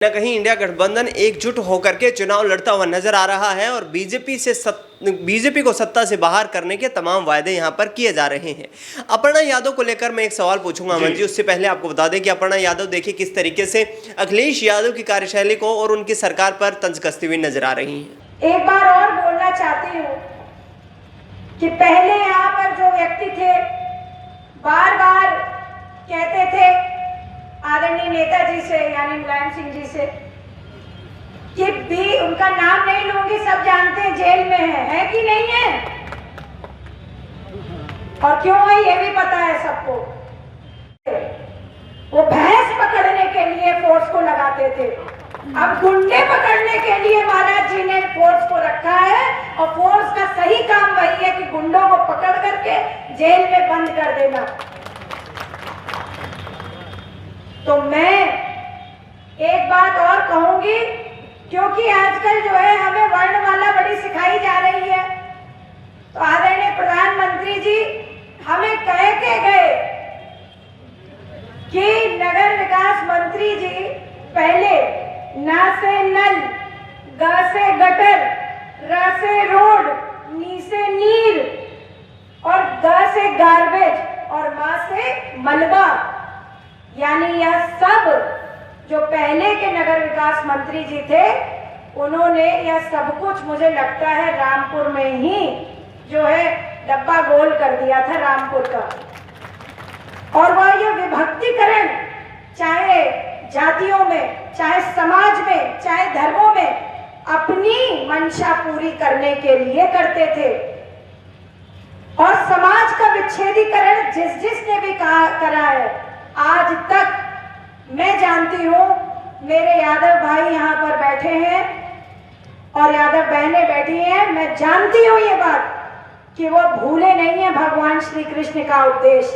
न कहीं इंडिया गठबंधन एकजुट होकर के चुनाव लड़ता हुआ नजर आ रहा है और बीजेपी को सत्ता से बाहर करने के तमाम वायदे यहां पर किए जा रहे हैं। अपर्णा यादव को लेकर मैं एक सवाल पूछूंगा अमन जी, उससे पहले आपको बता दें कि अपर्णा यादव देखिए किस तरीके से अखिलेश यादव की कार्यशैली को और उनकी सरकार पर तंज कसती हुई नजर आ रही है। एक बार और बोलना चाहती हूँ कि पहले यहाँ पर जो व्यक्ति थे बार बार कहते थे आदरणीय नेताजी से यानी मुलायम सिंह जी से कि भी उनका नाम नहीं लूंगी, सब जानते हैं जेल में है कि नहीं है, और क्यों है ये भी पता है सबको। वो भैंस पकड़ने के लिए फोर्स को लगाते थे, अब गुंडे पकड़ने के लिए महाराज जी ने फोर्स को रखा है और फोर्स का सही काम वही है कि गुंडों को पकड़ करके जेल में बंद कर देना। तो मैं एक बात और कहूंगी, क्योंकि आजकल जो है हमें वर्णमाला बड़ी सिखाई जा रही है, तो आदरणीय प्रधानमंत्री जी हमें कह के गए कि नगर विकास मंत्री जी पहले न से नल, ग से गटर, र से रोड, नी से नीर और ग से गार्बेज और मा से मलबा, यानी यह सब जो पहले के नगर विकास मंत्री जी थे उन्होंने यह सब कुछ मुझे लगता है रामपुर में ही जो है डब्बा गोल कर दिया था रामपुर का। और वह यह विभक्तिकरण चाहे जातियों में, चाहे समाज में, चाहे धर्मों में अपनी मंशा पूरी करने के लिए करते थे। और समाज का विच्छेदीकरण जिसने भी करा है आज तक मैं जानती हूँ, मेरे यादव भाई यहाँ पर बैठे हैं और यादव बहनें बैठी हैं, मैं जानती हूँ ये बात कि वो भूले नहीं है भगवान श्री कृष्ण का उपदेश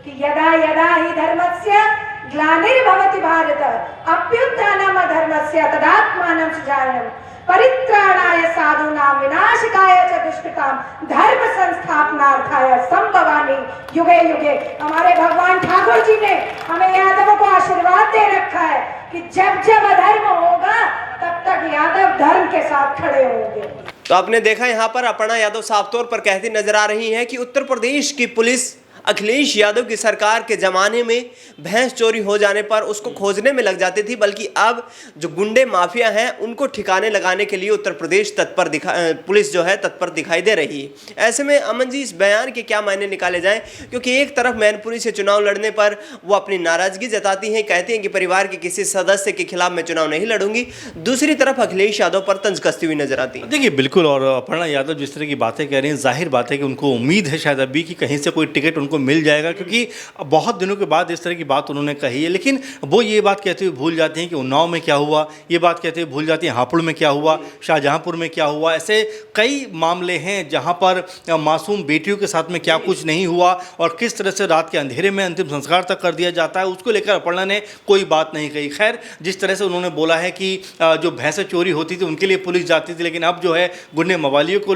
कि यदा यदा ही धर्मस्य ग्लानिर्भवति भारत अभ्युत्थानम् अधर्मस्य तदात्मानं सृजाम्यहम् परित्राणाय साधूनां विनाशकाय च दुष्कृतां धर्म संस्थापनार्थाय संभवामि युगे युगे। हमारे भगवान ठाकुर जी ने हमें यादवों को आशीर्वाद दे रखा है कि जब जब अधर्म होगा तब तक यादव धर्म के साथ खड़े होंगे। तो आपने देखा यहाँ पर अपर्णा यादव साफ तौर पर कहती नजर आ रही है कि उत्तर प्रदेश की पुलिस अखिलेश यादव की सरकार के ज़माने में भैंस चोरी हो जाने पर उसको खोजने में लग जाती थी, बल्कि अब जो गुंडे माफिया हैं उनको ठिकाने लगाने के लिए उत्तर प्रदेश पुलिस जो है तत्पर दिखाई दे रही है। ऐसे में अमन जी इस बयान के क्या मायने निकाले जाएं, क्योंकि एक तरफ मैनपुरी से चुनाव लड़ने पर वो अपनी नाराज़गी जताती हैं, कहती हैं कि परिवार के किसी सदस्य के खिलाफ मैं चुनाव नहीं लड़ूंगी, दूसरी तरफ अखिलेश यादव पर तंज कसती हुई नजर आती है। देखिए बिल्कुल, और अपर्णा यादव जिस तरह की बातें कह रही हैं, जाहिर बात है कि उनको उम्मीद है शायद अभी कि कहीं से कोई टिकट उनको मिल जाएगा, क्योंकि बहुत दिनों के बाद इस तरह की बात उन्होंने कही है। लेकिन वो ये बात कहते हुए भूल जाती हैं कि उन्नाव में क्या हुआ, ये बात कहते हुए भूल जाती हैं हापुड़ में क्या हुआ, शाहजहांपुर में क्या हुआ। ऐसे कई मामले हैं जहां पर मासूम बेटियों के साथ में क्या कुछ नहीं हुआ और किस तरह से रात के अंधेरे में अंतिम संस्कार तक कर दिया जाता है, उसको लेकर अपर्णा ने कोई बात नहीं कही। खैर, जिस तरह से उन्होंने बोला है कि जो भैंसें चोरी होती थी उनके लिए पुलिस जाती थी, लेकिन अब जो है गुंडे मवालियों को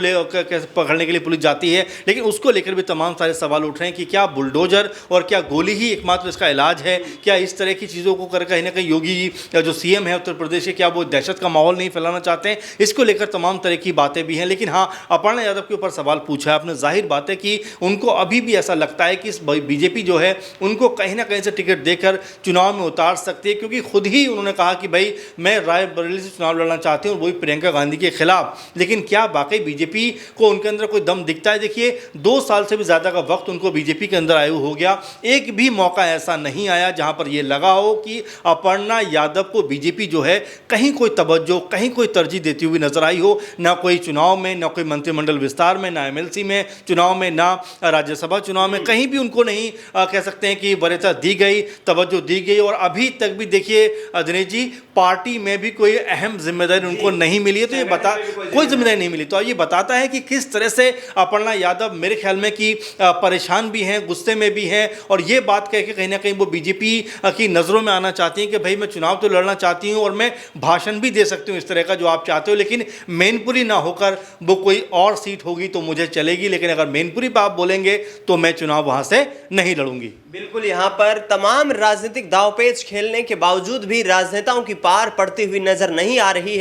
पकड़ने के लिए पुलिस जाती है, लेकिन उसको लेकर भी तमाम सारे सवाल उठ रहे हैं कि क्या बुलडोजर और क्या गोली ही एकमात्र इसका इलाज है? क्या इस तरह की चीज़ों को कर कहीं ना कहीं योगी जी जो सीएम है उत्तर प्रदेश के, क्या वो दहशत का माहौल नहीं फैलाना चाहते हैं? इसको लेकर तमाम तरह की बातें भी हैं। लेकिन हाँ, अपर्णा यादव के ऊपर सवाल पूछा है आपने, जाहिर बात है कि उनको अभी भी ऐसा लगता है कि इस बीजेपी जो है उनको कहीं ना कहीं से टिकट देकर चुनाव में उतार सकती है, क्योंकि खुद ही उन्होंने कहा कि भाई मैं रायबरेली से चुनाव लड़ना चाहती हूँ, वो भी प्रियंका गांधी के खिलाफ। लेकिन क्या वाकई बीजेपी को उनके अंदर कोई दम दिखता है? देखिए 2 साल से भी ज़्यादा का वक्त उनको बीजेपी के अंदर आयु हो गया, एक भी मौका ऐसा नहीं आया जहां पर यह लगा हो कि अपर्णा यादव को बीजेपी जो है कहीं कोई तवज्जो, कहीं कोई तरजीह देती हुई नजर आई हो। ना कोई चुनाव में, ना कोई मंत्रिमंडल विस्तार में, ना एमएलसी में चुनाव में, ना राज्यसभा चुनाव में, कहीं भी उनको नहीं कह सकते हैं कि वरीयता दी गई, तवज्जो दी गई। और अभी तक भी देखिए दिनेश जी, पार्टी में भी कोई अहम जिम्मेदारी उनको नहीं मिली है, तो ये कोई जिम्मेदारी नहीं मिली। तो ये बताता है कि किस तरह से अपर्णा यादव मेरे ख्याल में कि परेशान भी हैं, गुस्से में भी हैं और ये बात कह के कहीं ना कहीं वो बीजेपी की नज़रों में आना चाहती हैं कि भाई मैं चुनाव तो लड़ना चाहती हूँ और मैं भाषण भी दे सकती हूँ इस तरह का जो आप चाहते हो, लेकिन मैनपुरी ना होकर वो कोई और सीट होगी तो मुझे चलेगी, लेकिन अगर मैनपुरी पर आप बोलेंगे तो मैं चुनाव वहाँ से नहीं लड़ूंगी। बिल्कुल, यहाँ पर तमाम राजनीतिक दांवपेच खेलने के बावजूद भी राजनेताओं की पार पड़ती हुई नजर नहीं आ रही है।